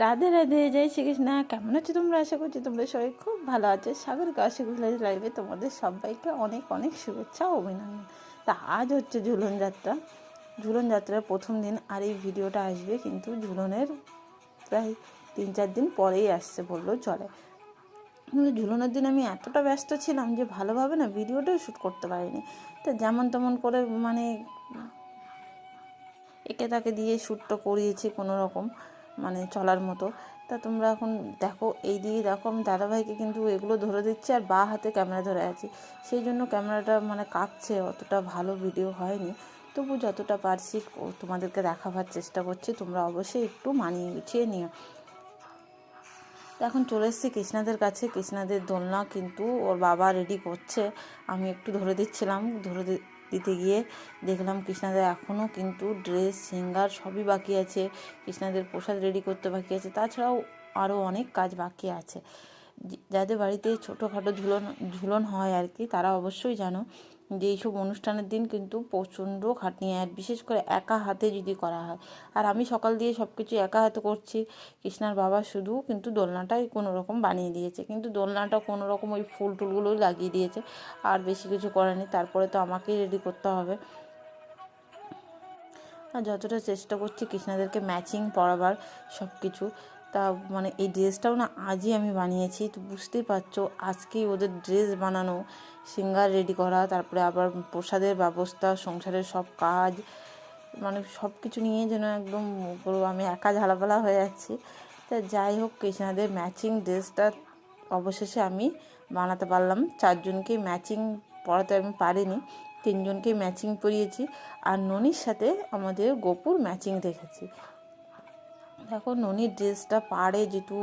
রাধে রাধে, জয় শ্রীকৃষ্ণ। কেমন আছো তোমরা? আশা করছি তোমরা সবাই খুব ভালো আছো। সাগরিকা আশিকুল্লাহ লাইভে তোমাদের সবাইকে অনেক অনেক শুভেচ্ছা ও অভিনন্দন। তা আজ হচ্ছে ঝুলন যাত্রা, ঝুলন যাত্রার প্রথম দিন। আর এই ভিডিওটা আসবে কিন্তু ঝুলনের প্রায় 3-4 দিন পরেই আসছে বললেও চলে। কিন্তু ঝুলনের দিন আমি এতটা ব্যস্ত ছিলাম যে ভালোভাবে না ভিডিওটাও শ্যুট করতে পারিনি। তো যেমন তেমন করে মানে একে তাকে দিয়ে শ্যুটটা করিয়েছি কোনো রকম, মানে চলার মতো। তা তোমরা এখন দেখো, এই দিকে দেখো আমি দাদাভাইকে কিন্তু এগুলো ধরে দিচ্ছি আর বা হাতে ক্যামেরা ধরে আছি, সেই জন্য ক্যামেরাটা মানে কাঁপছে, অতটা ভালো ভিডিও হয়নি। তবু যতটা পারছি তোমাদেরকে দেখাবার চেষ্টা করছি, তোমরা অবশ্যই একটু মানিয়ে গুছিয়ে নিও। তো এখন চলে এসেছি কৃষ্ণাদের কাছে। কৃষ্ণাদের দোলনা কিন্তু ওর বাবা রেডি করছে, আমি একটু ধরে দিচ্ছিলাম। দিতে গিয়ে দেখলাম কৃষ্ণাদের এখনও কিন্তু ড্রেস, সিঙ্গার সবই বাকি আছে, কৃষ্ণাদের প্রসাদ রেডি করতে বাকি আছে, তাছাড়াও আরও অনেক কাজ বাকি আছে। যাদের বাড়িতে ছোটোখাটো ঝুলন হয় আর কি, তারা অবশ্যই জানো যে এইসব অনুষ্ঠানের দিন কিন্তু প্রচণ্ড খাটনি, আর বিশেষ করে একা হাতে যদি করা হয়। আর আমি সকাল দিয়ে সব কিছু একা হাতে করছি। কৃষ্ণার বাবা শুধু কিন্তু দোলনাটাই কোনো রকম বানিয়ে দিয়েছে, কিন্তু দোলনাটা কোনো রকম ওই ফুল টুলগুলোই লাগিয়ে দিয়েছে, আর বেশি কিছু করেনি। তারপরে তো আমাকেই রেডি করতে হবে। আর যতটা চেষ্টা করছি কৃষ্ণাদেরকে ম্যাচিং পরাবার সব কিছু। তা মানে এই ড্রেসটাও না আজই আমি বানিয়েছি, তো বুঝতেই পারছো আজকেই ওদের ড্রেস বানানো, সিঙ্গার রেডি করা, তারপরে আবার প্রসাদের ব্যবস্থা, সংসারের সব কাজ, মানে সব কিছু নিয়ে যেন একদম পুরো আমি একা ঝালাপালা হয়ে যাচ্ছি। তা যাই হোক, কৃষ্ণাদের ম্যাচিং ড্রেসটা অবশেষে আমি বানাতে পারলাম। 4 জনকেই ম্যাচিং পরাতে আমি পারিনি, 3 জনকেই ম্যাচিং পরিয়েছি। আর ননির সাথে আমাদের গোপুর ম্যাচিং রেখেছি। দেখো ননির ড্রেসটা পাড়ে যেটু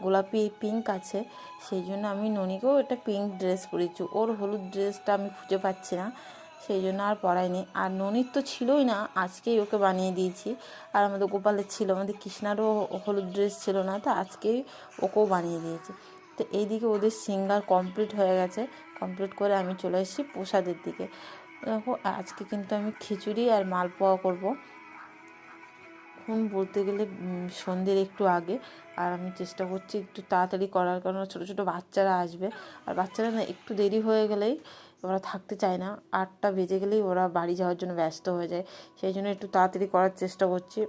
গোলাপি পিঙ্ক আছে, সেই জন্য আমি ননিকেও একটা পিঙ্ক ড্রেস পরিয়েছি। ওর হলুদ ড্রেসটা আমি খুঁজে পাচ্ছি না, সেই জন্য আর পরাইনি। আর ননির তো ছিলই না, আজকেই ওকে বানিয়ে দিয়েছি। আর আমাদের গোপালের ছিল, আমাদের কৃষ্ণারও হলুদ ড্রেস ছিল না, তো আজকেই ওকেও বানিয়ে দিয়েছি। তো এইদিকে ওদের সিঙ্গার কমপ্লিট হয়ে গেছে, কমপ্লিট করে আমি চলে এসেছি প্রসাদের দিকে। দেখো আজকে কিন্তু আমি খিচুড়ি আর মালপোয়া করব। এখন বলতে গেলে সন্ধ্যের একটু আগে, আর আমি চেষ্টা করছি একটু তাড়াতাড়ি করার, কারণ ছোটো ছোটো বাচ্চারা আসবে। আর বাচ্চারা না একটু দেরি হয়ে গেলেই ওরা থাকতে চায় না, 8টা বেজে গেলেই ওরা বাড়ি যাওয়ার জন্য ব্যস্ত হয়ে যায়, সেই জন্য একটু তাড়াতাড়ি করার চেষ্টা করছি।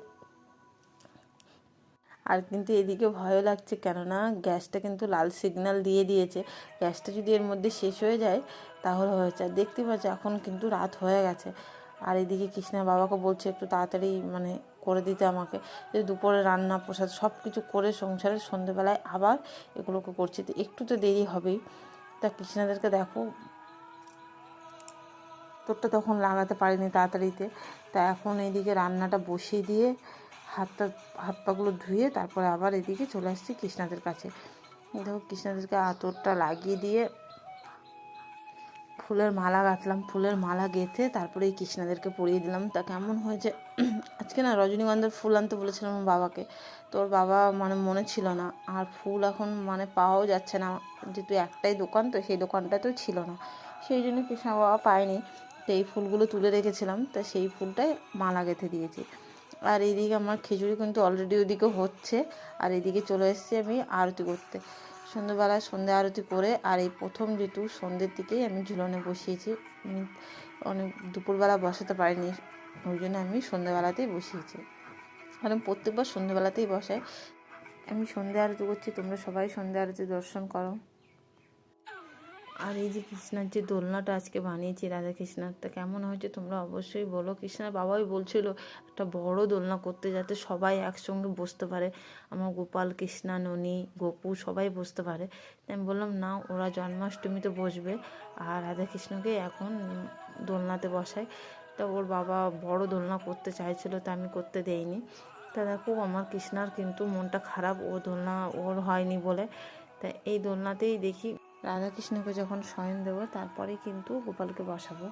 আর কিন্তু এদিকে ভয়ও লাগছে, কেননা গ্যাসটা কিন্তু লাল সিগন্যাল দিয়ে দিয়েছে। গ্যাসটা যদি এর মধ্যে শেষ হয়ে যায় তাহলে হয়েছে। আর দেখতে পাচ্ছি এখন কিন্তু রাত হয়ে গেছে। আর এদিকে কৃষ্ণার বাবাকে বলছে একটু তাড়াতাড়ি মানে করে দিতে আমাকে, যে দুপুরে রান্না প্রসাদ সব কিছু করে সংসারের সন্ধেবেলায় আবার এগুলোকে করছি, তো একটু তো দেরি হবেই। তা কৃষ্ণাদেরকে দেখো, তোরটা তখন লাগাতে পারিনি তাড়াতাড়িতে। তা এখন এইদিকে রান্নাটা বসিয়ে দিয়ে হাত পাগুলো ধুয়ে তারপরে আবার এদিকে চলে আসছি কৃষ্ণাদের কাছে। দেখো কৃষ্ণাদেরকে আতরটা লাগিয়ে দিয়ে ফুলের মালা গাঁথলাম, ফুলের মালা গেঁথে তারপরে এই কৃষ্ণাদেরকে পরিয়ে দিলাম। তা কেমন হয়েছে, আজকে না রজনীগন্ধার ফুল আনতে বলেছিলাম আমার বাবাকে, তোর বাবা মানে মনে ছিল না। আর ফুল এখন মানে পাওয়াও যাচ্ছে না, যেহেতু একটাই দোকান, তো সেই দোকানটাতেও ছিল না, সেই জন্য কৃষ্ণা বাবা পায়নি। তো এই ফুলগুলো তুলে রেখেছিলাম, তা সেই ফুলটাই মালা গেঁথে দিয়েছি। আর এইদিকে আমার খিচুড়ি কিন্তু অলরেডি ওদিকে হচ্ছে, আর এদিকে চলে এসেছি আমি আরতি করতে। সন্ধ্যেবেলায় সন্ধ্যে আরতি করে, আর এই প্রথম যেটু সন্ধ্যের দিকেই আমি ঝুলনে বসিয়েছি। অনেক দুপুরবেলা বসাতে পারিনি, ওই জন্য আমি সন্ধ্যেবেলাতেই বসিয়েছি। মানে প্রত্যেকবার সন্ধ্যেবেলাতেই বসাই। আমি সন্ধ্যে আরতি করছি, তোমরা সবাই সন্ধ্যে আরতি দর্শন করো। আর এই যে কৃষ্ণার যে দোলনাটা আজকে বানিয়েছি রাধা কৃষ্ণার, তা কেমন হয়েছে তোমরা অবশ্যই বলো। কৃষ্ণার বাবাই বলছিল একটা বড় দোলনা করতে, যাতে সবাই একসঙ্গে বসতে পারে, আমার গোপাল, কৃষ্ণা, ননি, গোপু সবাই বসতে পারে। আমি বললাম না, ওরা জন্মাষ্টমীতে বসবে, আর রাধা কৃষ্ণকে এখন দোলনাতে বসায়। তা ওর বাবা বড় দোলনা করতে চাইছিল, তা আমি করতে দেইনি। তা দেখো আমার কৃষ্ণার কিন্তু মনটা খারাপ, ও দোলনা ওর হয়নি বলে। তা এই দোলনাতেই দেখি রাধাকৃষ্ণকে যখন শয়ন দেবো তারপরেই কিন্তু গোপালকে বসাবো।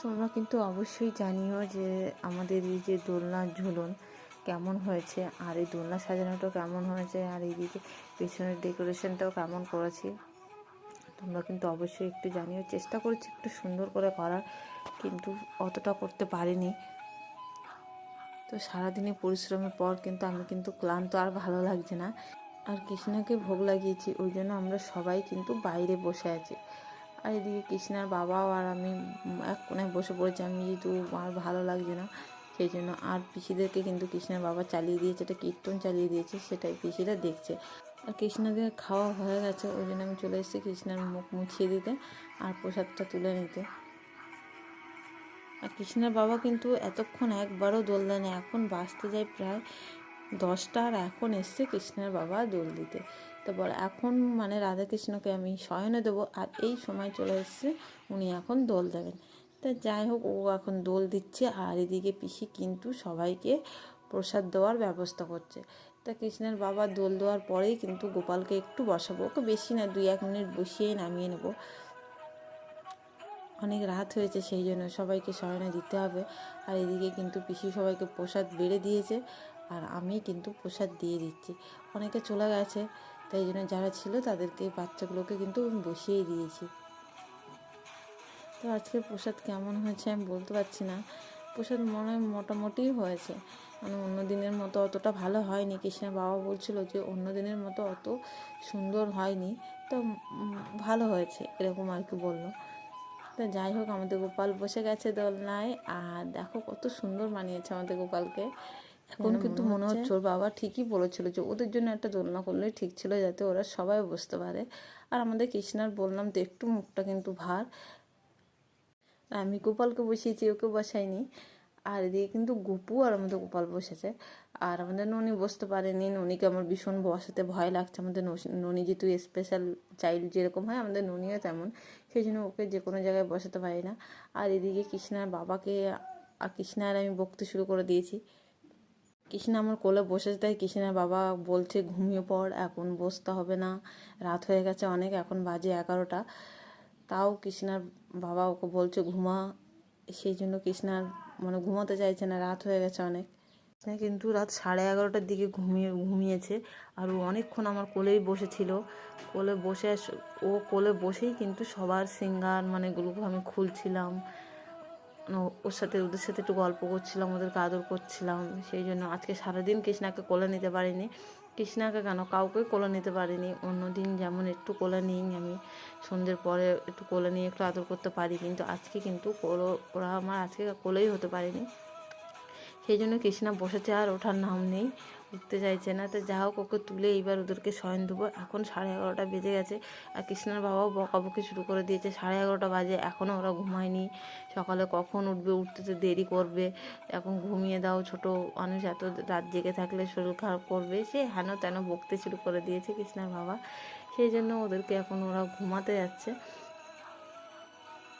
তোমরা কিন্তু অবশ্যই জানিও যে আমাদের এই যে দোলনা ঝুলন কেমন হয়েছে, আর এই দোলনা সাজানোটাও কেমন হয়েছে, আর এইদিকে পেছনের ডেকোরেশনটাও কেমন করেছি। তোমরা কিন্তু অবশ্যই একটু জানিও। চেষ্টা করেছি একটু সুন্দর করে করার, কিন্তু অতটা করতে পারিনি। তো তো সারাদিনে পরিশ্রমের পর কিন্তু আমি কিন্তু ক্লান্ত, আর ভালো লাগছে না। আর কৃষ্ণাকে ভোগ লাগিয়েছি, ওই জন্য আমরা সবাই কিন্তু বাইরে বসে আছি। আর এদিকে কৃষ্ণার বাবাও আর আমি এক কোণায় বসে পড়েছি। আমি যেহেতু আর ভালো লাগছে না সেই জন্য। আর পিসিদেরকে কিন্তু কৃষ্ণার বাবা চালিয়ে দিয়েছে, এটা কীর্তন চালিয়ে দিয়েছে, সেটাই পিসিরা দেখছে। আর কৃষ্ণাদের খাওয়া হয়ে গেছে, ওই জন্য আমি চলে এসেছি কৃষ্ণার মুখ মুছিয়ে দিতে আর প্রসাদটা তুলে নিতে। আর কৃষ্ণার বাবা কিন্তু এতক্ষণ একবারও দোল দেয়নি। এখন বাজতে যায় প্রায় 10টা, আর এখন এসছে কৃষ্ণের বাবা দোল দিতে। তো বলে এখন মানে রাধাকৃষ্ণকে আমি শয়নে দেবো, আর এই সময় চলে এসছে উনি এখন দোল দেবেন। তা যাই হোক, ও এখন দোল দিচ্ছে, আর এদিকে পিসি কিন্তু সবাইকে প্রসাদ দেওয়ার ব্যবস্থা করছে। তা কৃষ্ণের বাবা দোল দেওয়ার পরেই কিন্তু গোপালকে একটু বসাবো, ওকে বেশি না 2-1 মিনিট বসিয়েই নামিয়ে নেবো। অনেক রাত হয়েছে সেই জন্য সবাইকে শয়নে দিতে হবে। আর এদিকে কিন্তু পিসি সবাইকে প্রসাদ বেড়ে দিয়েছে, আর আমি কিন্তু প্রসাদ দিয়ে দিচ্ছি। অনেকে চলে গেছে, তাই জন্য যারা ছিল তাদেরকে, বাচ্চাগুলোকে কিন্তু বসিয়ে দিয়েছি। তো আজকে প্রসাদ কেমন হয়েছে আমি বলতে পারছি না। প্রসাদ মনে হয় মোটামুটি হয়েছে, মানে অন্য দিনের মতো অতটা ভালো হয়নি। কৃষ্ণের বাবা বলছিল যে অন্য দিনের মতো অত সুন্দর হয়নি, তো ভালো হয়েছে এরকম আর কি বললো। তো যাই হোক, আমাদের গোপাল বসে গেছে দোলনায়, আর দেখো কত সুন্দর মানিয়েছে আমাদের গোপালকে। এখন কিন্তু মনে হচ্ছে ওর বাবা ঠিকই বলেছিল যে ওদের জন্য একটা দোলনা করলেই ঠিক ছিল, যাতে ওরা সবাই বসতে পারে। আর আমাদের কৃষ্ণার বললাম তো একটু মুখটা কিন্তু ভার, আমি গোপালকে বসিয়েছি, ওকে বসাইনি। আর এদিকে কিন্তু গপু আর আমাদের গোপাল বসেছে, আর আমাদের ননি বসতে পারেনি। ননিকে আমার ভীষণ বসাতে ভয় লাগছে। আমাদের ননি যেহেতু স্পেশাল চাইল্ড যেরকম হয়, আমাদের ননিও তেমন, সেই জন্য ওকে যে কোনো জায়গায় বসাতে পারি না। আর এদিকে কৃষ্ণার বাবাকে আর কৃষ্ণা আর আমি বকতে শুরু করে দিয়েছি। কৃষ্ণা আমার কোলে বসেছে, তাই কৃষ্ণার বাবা বলছে ঘুমিয়ে পড়, এখন বসতে হবে না, রাত হয়ে গেছে অনেক, এখন বাজে 11টা। তাও কৃষ্ণার বাবা ওকে বলছে ঘুমা, সেই জন্য কৃষ্ণার মানে ঘুমাতে চাইছে না, রাত হয়ে গেছে অনেক। কৃষ্ণা কিন্তু রাত 11:30টার দিকে ঘুমিয়েছে। আর ও অনেকক্ষণ আমার কোলেই বসেছিল। কোলে বসে ও কোলে বসেই কিন্তু সবার সিঙ্গার মানে এগুলোকে আমি খুলছিলাম, ওর সাথে ওদের সাথে একটু গল্প করছিলাম, ওদেরকে আদর করছিলাম। সেই জন্য আজকে সারাদিন কৃষ্ণাকে কোলে নিতে পারিনি। কৃষ্ণাকে কেন, কাউকে কোলে নিতে পারিনি। অন্যদিন যেমন একটু কোলে নিই আমি, সন্ধ্যের পরে একটু কোলে নিয়ে একটু আদর করতে পারি, কিন্তু আজকে কিন্তু ওরা আমার আজকে কোলেই হতে পারেনি। সেই জন্য কৃষ্ণা বসেছে, আর ওঠার নাম নেই, উঠতে চাইছে না। তো যা হোক, ওকে তুলে এইবার ওদেরকে শয়ন দেবো। এখন 11:30 বেজে গেছে, আর কৃষ্ণার বাবাও বকাবকি শুরু করে দিয়েছে। 11:30 বাজে, এখনও ওরা ঘুমায়নি, সকালে কখন উঠবে, উঠতে তো দেরি করবে, এখন ঘুমিয়ে দাও, ছোটো মানুষ এত রাত জেগে থাকলে শরীর খারাপ করবে, সে হেন তেন বকতে শুরু করে দিয়েছে কৃষ্ণার বাবা। সেই জন্য ওদেরকে এখন ওরা ঘুমাতে যাচ্ছে।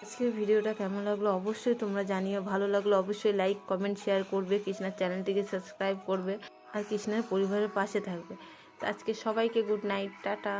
আজকের ভিডিওটা কেমন লাগলো অবশ্যই তোমরা জানিও। ভালো লাগলো অবশ্যই লাইক কমেন্ট শেয়ার করবে, কৃষ্ণার চ্যানেলটিকে সাবস্ক্রাইব করবে, আর কৃষ্ণার পরিবারের পাশে থাকবে। তো আজকে সবাইকে গুড নাইট, টাটা।